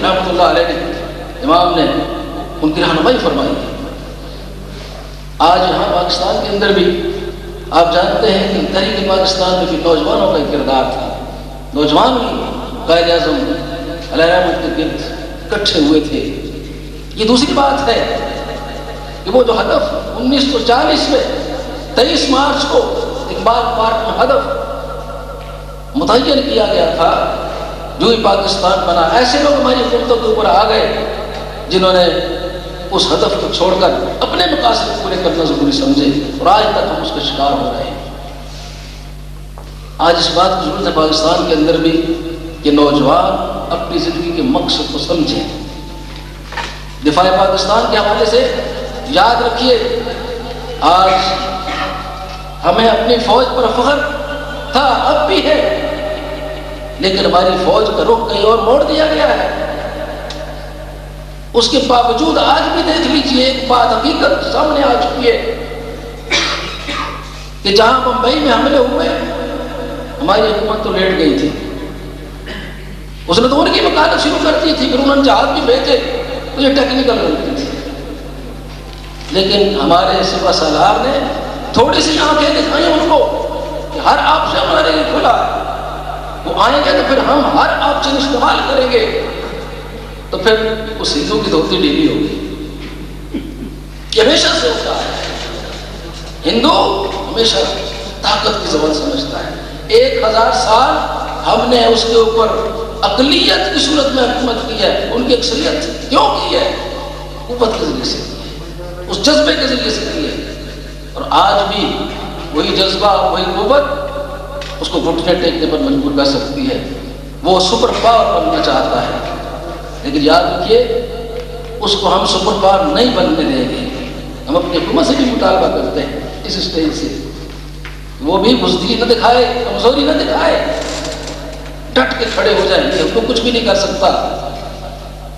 رحمۃ اللہ علیہ نے امام نے ان کی رہنمائی فرمائی ہے۔ آج یہاں پاکستان کے اندر بھی آپ جانتے ہیں کہ تحریک پاکستان میں بھی نوجوانوں کا کردار تھا، نوجوان بھی قائد اعظم علیہ رحمت کے گرد اکٹھے ہوئے تھے۔ یہ دوسری بات ہے کہ وہ جو ہدف 1940 میں 23 مارچ کو اقبال پارک میں ہدف متعین کیا گیا تھا، جو ہی پاکستان بنا، ایسے لوگ ہماری حکومتوں کے اوپر آ گئے جنہوں نے اس ہدف کو چھوڑ کر اپنے مقاصد پورے کرنا ضروری سمجھے، اور آج تک ہم اس کا شکار ہو رہے ہیں۔ آج اس بات کی ضرورت ہے پاکستان کے اندر بھی کہ نوجوان اپنی زندگی کے مقصد کو سمجھیں۔ دفاع پاکستان کے حوالے سے یاد رکھیے، آج ہمیں اپنی فوج پر فخر تھا، اب بھی ہے، لیکن ہماری فوج کا رخ کہیں اور موڑ دیا گیا ہے۔ اس کے باوجود آج بھی دیکھ لیجیے، ایک بات حقیقت سامنے آ چکی ہے کہ جہاں بمبئی میں حملے ہوئے ہماری حکومت تو لیٹ گئی تھی، اس نے تو ان کی وکالت شروع کر دی تھی، پھر انہوں نے جہاز بھی بھیجے، تو یہ ٹیکنیکل غلطی تھی، لیکن ہمارے سپہ سالار نے تھوڑی سی آنکھیں دکھائیں ان کو کہ ہر آپشن ہمارے لیے کھلا ہے، وہ آئیں گے تو پھر ہم ہر آپشن استعمال کریں گے، تو پھر اس ہندو کی دھوتی ڈھیلی ہوگی۔ یہ ہمیشہ سے ہوتا ہے، ہندو ہمیشہ طاقت کی زبان سمجھتا ہے۔ 1000 سال ہم نے اس کے اوپر اقلیت کی صورت میں حکومت کی ہے، ان کی اکثریت کیوں کی ہے؟ قوت کے ذریعے سے کی ہے، اس جذبے کے ذریعے سے کی ہے، اور آج بھی وہی جذبہ وہی قوت اس کو گھٹنے ٹیکنے پر مجبور کر سکتی ہے۔ وہ سپر پاور بننا چاہتا ہے، لیکن یاد رکھیے اس کو ہم سپر پاور نہیں بننے دیں گے۔ ہم اپنی حکومت سے بھی مطالبہ کرتے ہیں اس اسٹیج سے، وہ بھی بزدلی نہ دکھائے، کمزوری نہ دکھائے، ڈٹ کے کھڑے ہو جائیں گے، ہم کو کچھ بھی نہیں کر سکتا۔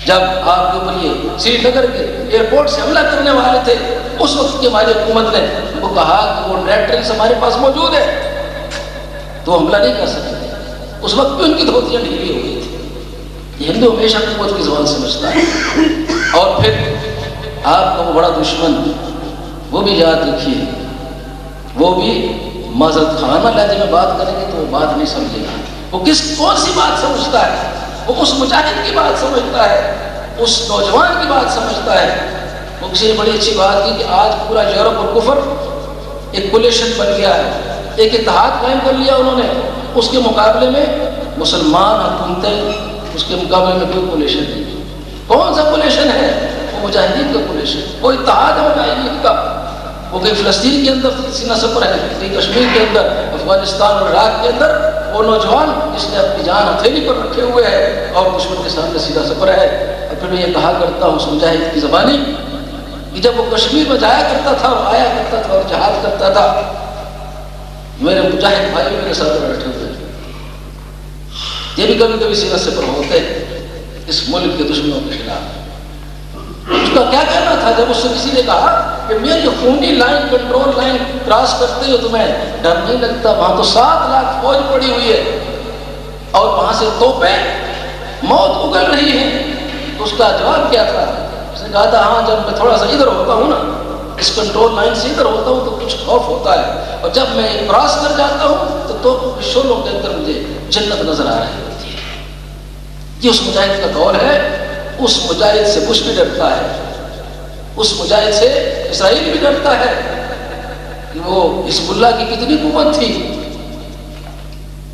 جب آپ کے اوپر یہ سری نگر کے ایئرپورٹ سے حملہ کرنے والے تھے، اس وقت کی ہماری حکومت نے وہ کہا کہ وہ ٹریکٹرز ہمارے پاس موجود ہے، تو حملہ نہیں کر سکتے، اس وقت بھی ان کی دھوتیاں ڈھیلی ہو گئی تھی۔ یہ ہندو ہمیشہ قوت کی زبان سمجھتا ہے، اور پھر آپ کا وہ بڑا دشمن، وہ بھی یاد رکھیے، وہ بھی معذرت خانہ لہجے میں بات کریں گے تو وہ بات نہیں سمجھے گا۔ وہ کون سی بات سمجھتا ہے؟ وہ اس مجاہد کی بات سمجھتا ہے، اس نوجوان کی بات سمجھتا ہے۔ وہ کسی نے بڑی اچھی بات کی کہ آج پورا یورپ اور کفر ایک کولیشن بن گیا ہے، ایک اتحاد قائم کر لیا انہوں نے، اس کے مقابلے میں مسلمان حکومتیں، اس کے مقابلے میں کوئی کولیشن نہیں۔ کون سا کولیشن ہے؟ وہ مجاہدین کا کولیشن، وہ اتحاد ہے مجاہدین کا۔ وہ کہیں فلسطین کے اندر سینہ سپر ہے، کہیں کشمیر کے اندر، افغانستان اور عراق کے اندر وہ نوجوان جس نے اپنی جان ہتھیلی پر رکھے ہوئے ہے اور دشمن کے سامنے سیدھا سپر ہے۔ اور پھر میں یہ کہا کرتا ہوں اس مجاہد کی زبانی کہ جب وہ کشمیر میں جایا کرتا تھا اور آیا کرتا تھا اور جہاد کرتا تھا، میرے مجاہد بھائی میرے ساتھ بیٹھے ہوئے، یہ بھی کبھی کبھی سیدھا سپر ہوتے اس ملک کے دشمنوں کے خلاف۔ اس کا کیا کہنا تھا جب اس سے کسی نے کہا کہ میری خونی لائن، کنٹرول لائن کراس کرتے ہو تمہیں ڈر نہیں لگتا؟ وہاں تو 7 لاکھ فوج پڑی ہوئی ہے اور وہاں سے توپیں موت اگل رہی ہیں، تو اس کا جواب کیا تھا؟ اس نے کہا تھا ہاں جب میں تھوڑا سا ادھر ہوتا ہوں نا، اس کنٹرول لائن سے ادھر ہوتا ہوں تو کچھ خوف ہوتا ہے، اور جب میں کراس کر جاتا ہوں تو توپوں کے شعلوں کے اندر مجھے جنت نظر آ رہی ہوتی ہے۔ یہ اس مجاہد کا قول ہے۔ اس مجاہد سے بش بھی ڈرتا ہے، اس مجاہد سے اسرائیل بھی ڈرتا ہے کہ وہ حزب اللہ کی کتنی قوت تھی،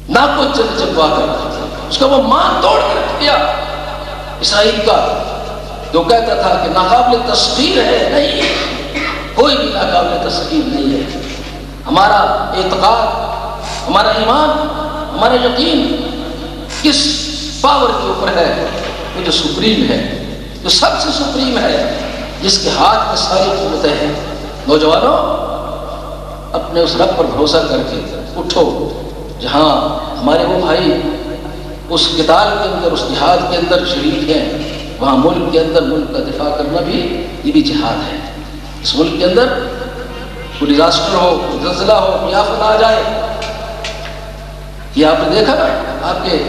نہ کچھ چلوا کر اس کا وہ مان توڑ کے رکھ دیا اسرائیل کا، جو کہتا تھا کہ ناقابل تسخیر ہے، نہیں، کوئی بھی ناقابل تسخیر نہیں ہے۔ ہمارا اعتقاد، ہمارا ایمان، ہمارا یقین کس پاور کے اوپر ہے؟ وہ جو سپریم ہے، جو سب سے سپریم ہے، جس کے ہاتھ میں ساری قوتیں ہیں۔ نوجوانوں، اپنے اس رب پر بھروسہ کر کے اٹھو۔ جہاں ہمارے وہ بھائی اس قتال کے اندر، اس جہاد کے اندر شریک ہیں، وہاں ملک کے اندر ملک کا دفاع کرنا بھی یہ بھی جہاد ہے۔ اس ملک کے اندر کوئی ڈیزاسٹر ہو، کوئی زلزلہ ہو، کوئی آفت آ جائے، یہ آپ نے دیکھا نا، آپ کے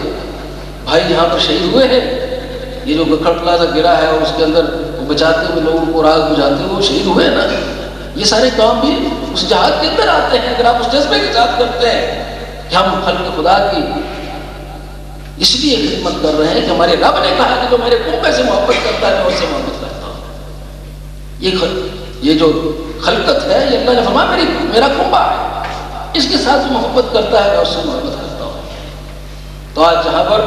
بھائی یہاں پر شہید ہوئے ہیں، یہ جو گکھڑ پلازا گرا ہے اور اس کے اندر وہ بچاتے ہوئے لوگوں کو راہ بجاتے ہوئے وہ شہید ہوئے نا، یہ سارے کام بھی اس جہاد کے اندر آتے ہیں اگر آپ اس جذبے کے ساتھ کرتے ہیں کہ ہم خلق خدا کی اس لیے خدمت کر رہے ہیں کہ ہمارے رب نے کہا کہ جو میرے کنبے سے محبت کرتا ہے میں اس سے محبت کرتا ہوں۔ یہ جو خلقت ہے یہ اللہ نے فرمایا میرا کنبا ہے، اس کے ساتھ جو محبت کرتا ہے میں اس سے محبت کرتا ہوں۔ تو آج جہاں پر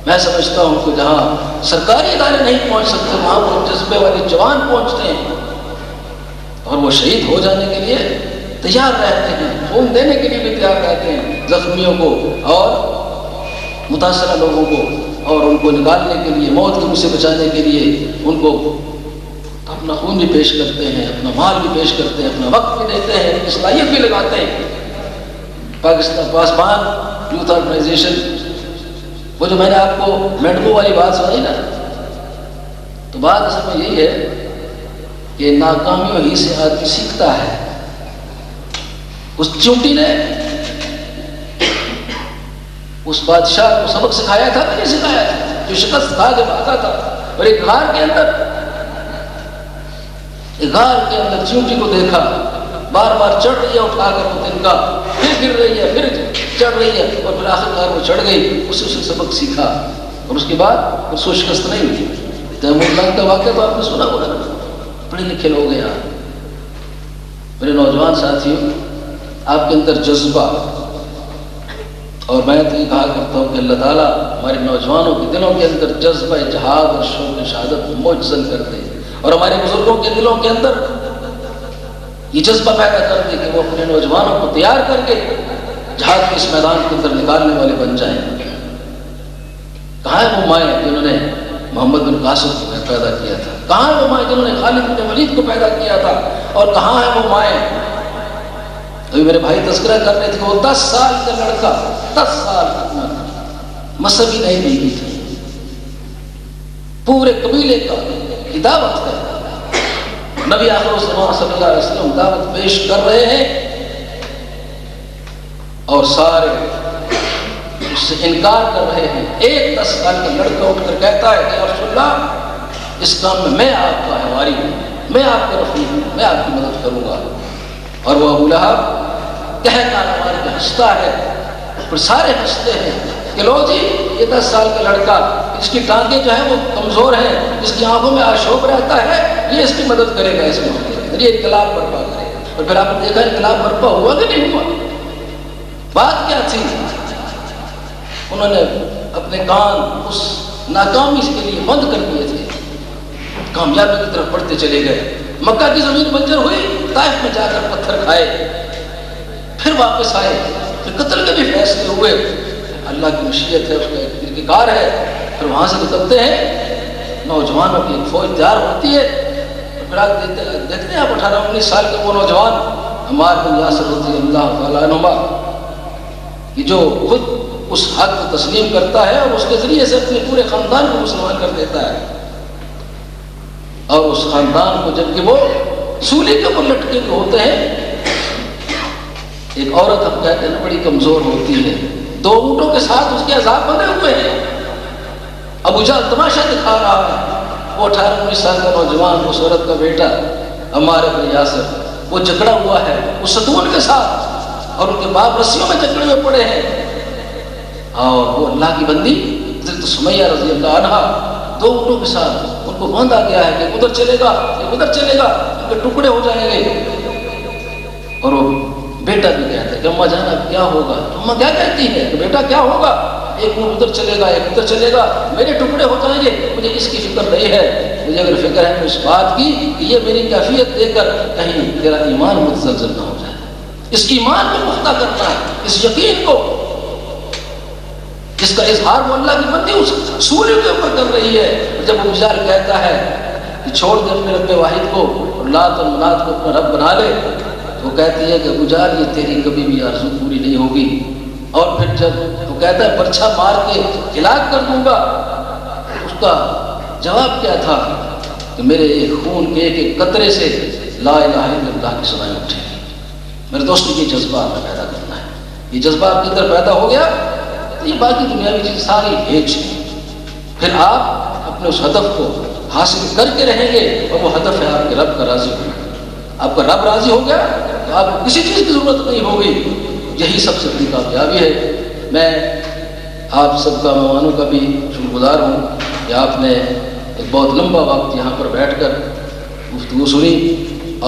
میں سمجھتا ہوں کہ جہاں سرکاری ادارے نہیں پہنچ سکتے وہاں پر جذبے والے جوان پہنچتے ہیں اور وہ شہید ہو جانے کے لیے تیار رہتے ہیں، خون دینے کے لیے بھی تیار رہتے ہیں، زخمیوں کو اور متاثرہ لوگوں کو، اور ان کو نکالنے کے لیے، موت کے منہ سے بچانے کے لیے ان کو اپنا خون بھی پیش کرتے ہیں، اپنا مال بھی پیش کرتے ہیں، اپنا وقت بھی دیتے ہیں، ان کی صلاحیت بھی لگاتے ہیں۔ پاکستان پاسبان یوتھ آرگنائزیشن، وہ جو میں نے آپ کو میڈکو والی بات سنائی نا، تو بات اصل میں یہی ہے کہ ناکامیوں ہی سے آدمی سیکھتا ہے۔ اس چونٹی نے اس بادشاہ کو سبق سکھایا تھا کہ نہیں سکھایا تھا؟ جو شکست کھا کے بھاگا تھا اور ایک غار کے اندر چونٹی کو دیکھا، بار بار چڑھ رہی ہے اٹھا کر وہ تنکا، پھر گر رہی ہے، پھر چڑھ رہی ہے، اور پھر آخرکار وہ چڑھ گئی، اس سے سبق سیکھا اور اس کے بعد اس کو شکست نہیں ہوئی۔ تیمور لنگ کا واقعہ تو آپ نے سنا ہوگا، پڑھے لکھے لوگ ہیں آپ، میرے نوجوان ساتھیوں، آپ کے اندر جذبہ، اور میں تو یہ کہا کرتا ہوں کہ اللہ تعالیٰ ہمارے نوجوانوں کے دلوں کے اندر جذبہ جہاد اور شوق شہادت مجزل کر دے، اور ہمارے بزرگوں کے دلوں کے اندر یہ جذبہ پیدا کر دے کہ وہ اپنے نوجوانوں کو تیار کر کے جہاد کے اس میدان کے اندر نکالنے والے بن جائیں۔ کہاں ہے وہ مائیں جنہوں نے محمد بن قاسم کو پیدا کیا تھا؟ کہاں ہے وہ مائیں جنہوں نے خالد بن ولید کو پیدا کیا تھا؟ اور کہاں ہے وہ مائیں؟ ابھی میرے بھائی تذکرہ کر رہے تھے کہ وہ 10 سال کا لڑکا، 10 سال کا مذہبی نہیں بیوی تھی، پورے قبیلے کا کی دعوت ہے، نبی آخر الزمان صلی اللہ علیہ وسلم دعوت پیش کر رہے ہیں اور سارے اس سے انکار کر رہے ہیں۔ ایک 10 سال کا لڑکا اٹھ کر کہتا ہے کہ یا رسول اللہ اس کام میں آپ کا حواری ہوں، میں آپ کا رفیق ہوں، میں آپ کی مدد کروں گا۔ اور وہ ابو لہب کہتا ہمارے کے ہنستا ہے، پھر سارے ہنستے ہیں کہ لو جی یہ 10 سال کا لڑکا، اس کی ٹانگیں جو ہیں وہ کمزور ہیں، اس کی آنکھوں میں آشوب رہتا ہے، یہ اس کی مدد کرے گا، اس معاملے میں یہ انقلاب برپا کرے گا۔ اور پھر آپ نے دیکھا انقلاب برپا ہوا کہ نہیں ہوا؟ بات کیا تھی؟ انہوں نے اپنے کان اس ناکامی کے لیے بند کر دیے تھے، کامیابی کی طرف بڑھتے چلے گئے۔ مکہ کی زمین بنجر ہوئی، طائف میں جا کر پتھر کھائے، پھر واپس آئے، پھر قتل کے بھی فیصلے ہوئے، اللہ کی مشیت ہے، اس کا ایک طریقہ کار ہے۔ پھر وہاں سے نکلتے ہیں، نوجوانوں کی ایک فوج تیار ہوتی ہے، پھر آپ دیکھتے ہیں آپ 18-19 سال کا وہ نوجوان عمار بن یاسر رضی اللہ تعالیٰ عنہ کہ جو خود اس حق کو تسلیم کرتا ہے اور اس کے ذریعے سے اپنے پورے خاندان کو مسلمان کر دیتا ہے، اور اس خاندان کو جب کہ وہ سولی کے اوپر لٹکے ہوتے ہیں، ایک عورت ہم کہتے ہیں نا بڑی کمزور ہوتی ہے، 2 اونٹوں کے ساتھ اس کے عذاب بنے ہوئے ہیں، ابو جہل تماشا دکھا رہا ہے، وہ 18-19 سال کا نوجوان اس عورت کا بیٹا عمار بن یاسر وہ جکڑا ہوا ہے اس ستون کے ساتھ، اور ان کے باپ رسیوں میں جکڑے ہوئے پڑے ہیں، اور وہ اللہ کی بندی حضرت سمیہ رضی اللہ عنہ 2 اونٹوں کے ساتھ ان کو باندھا گیا ہے کہ ادھر چلے گا کہ ادھر چلے گا، ان کے ٹکڑے ہو جائیں گے۔ اور وہ بیٹا بھی کہتا ہے کہ اماں جانا کیا ہوگا؟ تو اماں کیا کہتی ہے کہ بیٹا کیا ہوگا؟ ایک اونٹ ادھر چلے گا، ایک ادھر چلے گا، میرے ٹکڑے ہو جائیں گے، مجھے اس کی فکر نہیں ہے، مجھے اگر فکر ہے اس بات کی کہ یہ میری کیفیت دے کر کہیں تیرا ایمان متزلزل نہ ہو جائے، اس ایمان کو پختہ کرنا ہے، اس یقین کو جس کا اظہار وہ اللہ کی بندی اس سولی کے اوپر کر رہی ہے۔ جب وہ بشار کہتا ہے کہ چھوڑ دے اپنے رب واحد کو اور لات اور منات کو اپنا رب بنا لے، تو وہ کہتی ہے کہ ابو جہل یہ تیری کبھی بھی آرزو پوری نہیں ہوگی۔ اور پھر جب وہ کہتا ہے پرچھا مار کے ہلاک کر دوں گا، اس کا جواب کیا تھا کہ میرے خون کے ایک قطرے سے لا الہ الا اللہ کی سنائیں اٹھے گی۔ میرے دوستوں یہ جذبہ آپ پیدا کرنا ہے، یہ جذبہ آپ کے اندر پیدا ہو گیا، یہ باقی دنیاوی چیز ساری ہیچ ہے، پھر آپ اپنے اس ہدف کو حاصل کر کے رہیں گے، اور وہ ہدف ہے آپ کے رب کا راضی ہونا۔ آپ کا رب راضی ہو گیا تو آپ کو کسی چیز کی ضرورت نہیں ہوگی، یہی سب سے بڑی کامیابی ہے۔ میں آپ سب کا مہمانوں کا بھی شکر گزار ہوں کہ آپ نے ایک بہت لمبا وقت یہاں پر بیٹھ کر گفتگو سنی،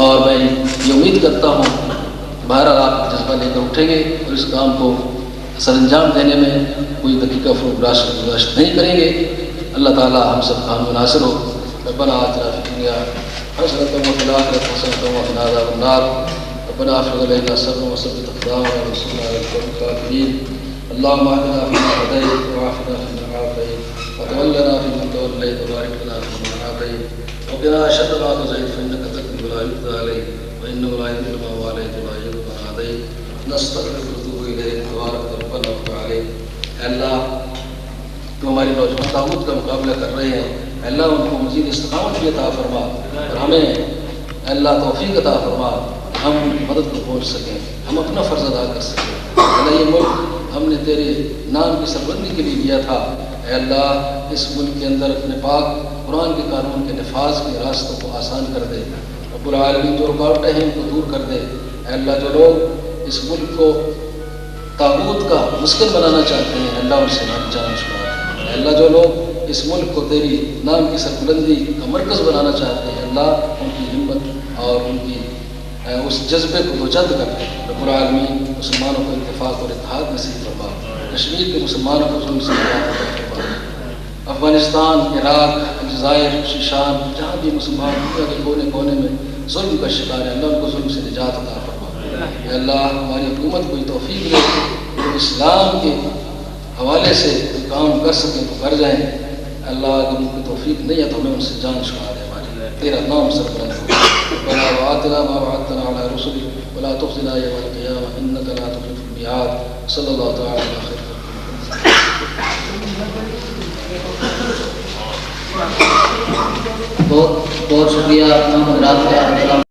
اور میں یہ امید کرتا ہوں کہ بہرحال آپ جذبہ لے کر اٹھیں گے اور اس کام کو سر انجام دینے میں کوئی دقیقہ فروغ گزاشت نہیں کریں گے۔ اللہ تعالیٰ ہم سب کا مناصر ہو۔ ربنا آتنا فی الدنیا حسنۃ وفی الآخرۃ حسنۃ وقنا عذاب النار۔ ربنا افرغ علینا صبرا وثبت اقدامنا وانصرنا علی القوم الکافرین۔ اللهم اهدنا فيمن هديت وعافنا فيمن عافيت وتولنا فيمن توليت وبارك لنا فيما اعطيت وقنا شر ما قضيت فانك تقضي ولا يقضى عليك وانه لا يذل من واليت ولا يعز من عاديت نستغفرك ونتوب اليك تبارك ربنا وتب عليك۔ اللہ جو ہماری نوجوان طاغوت کا مقابلہ کر رہے ہیں، اللہ ان کو مزید استقامت بھی عطا فرما، اور ہمیں اللہ توفیق عطا فرما، ہم ان کی مدد کو پہنچ سکیں، ہم اپنا فرض ادا کر سکیں۔ اللہ یہ ملک ہم نے تیرے نام کی سربلندی کے لیے لیا تھا، اے اللہ اس ملک کے اندر اپنے پاک قرآن کے قانون کے نفاذ کے راستوں کو آسان کر دے۔ رب العالمین جو رکاوٹیں ہیں ان کو دور کر دے۔ اے اللہ جو لوگ اس ملک کو طاغوت کا مسکن بنانا چاہتے ہیں، اللہ ان سے جان چھڑا۔ اے اللہ جو لوگ اس ملک کو تیری نام کی سربلندی کا مرکز بنانا چاہتے ہیں، اللہ ان کی ہمت اور ان کی اس جذبے کو دوچند کر دے۔ رب العالمین مسلمانوں کو اتفاق اور اتحاد نصیب فرما، کشمیر کے مسلمانوں کو ظلم سے نجات عطا فرما، افغانستان، عراق، الجزائر، شیشان، جہاں بھی مسلمان دنیا کے کونے کونے میں ظلم کا شکار ہے، اللہ ان کو ظلم سے نجات عطا فرما۔ اے اللہ ہماری حکومت کو یہ توفیق دے کہ اسلام کے حوالے سے کام کر سکیں تو کر جائیں۔ اللہ اگر ان کو توفیق نہیں ہے تو ہمیں ان سے جان چھڑا دے، ہماری تیرا نام سربلند ہو۔ ربنا وآتنا ما وعدتنا على رسلك ولا تخزنا يوم القيامة إنك لا تخلف الميعاد۔ صلی اللہ تعالی علیہ وسلم۔ بہت بہت شکریہ تمام حضرات کا۔